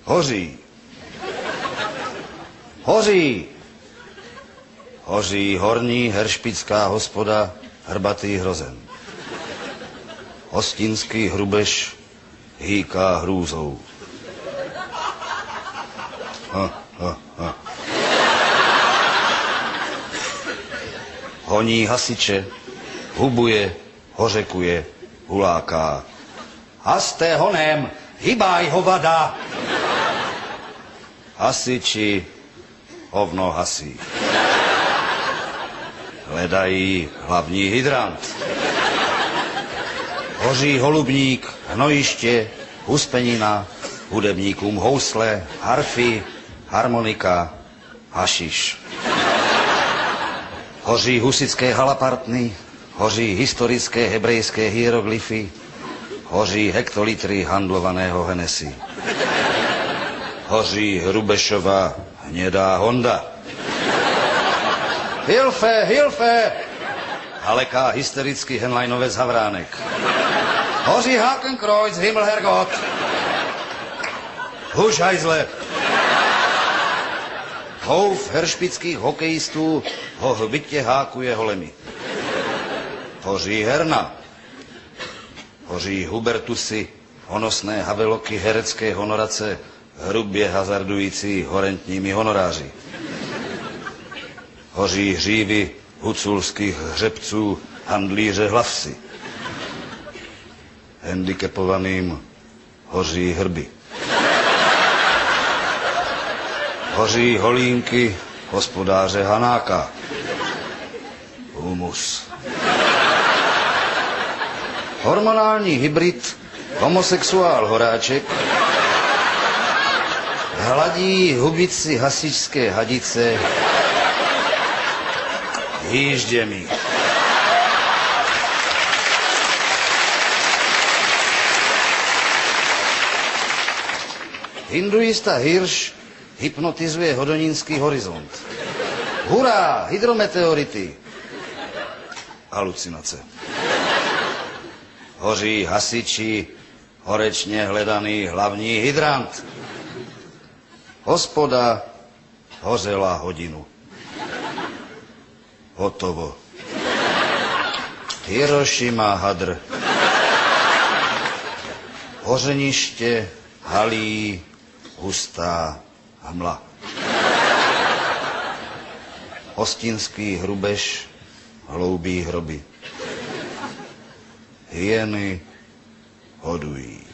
Hoří. Hoří. Hoří horní heršpická hospoda Hrbatý hrozen. Hostinský hrubež hýká hrůzou. Honí hasiče, hubuje, hořekuje, huláká. Haste honem, hybaj hovada. Hasiči hovno hasí. Hledají hlavní hydrant. Hoří holubník, hnojiště, huspenina, hudebníkům housle, harfy, harmonika, hašiš. Hoří husické halapartny, hoří historické hebrejské hieroglyfy, hoří hektolitry handlovaného Hennessy. Hoří Hrubešova hnědá Honda. Hilfe, Hilfe! Haleká hysterický Henleinovec Havránek. Hoří Hakenkreuz, Himmelherrgott. Huš hajzle. Houf heršpických hokejistů ho hbitě hákuje holemi. Hoří herna. Hoří Hubertusy, honosné haveloky herecké honorace, hrubě hazardující horentními honoráři. Hoří hřívy huculských hřebců, handlíře hlavsy. Handicapovaným hoří hrby. Hoří holínky hospodáře Hanáka. Humus. Hormonální hybrid, homosexuál Horáček, hladí hubici hasičské hadice hýžděmi. Hinduista Hirš hypnotizuje hodonínský horizont. Hurá, hydrometeority. Halucinace. Hoří hasiči, horečně hledaný hlavní hydrant. Hospoda hořela hodinu. Hotovo. Hirošima hadr. Hořeniště halí hustá hmla. Hostinský hrubež hloubí hroby. Hyeny hodují.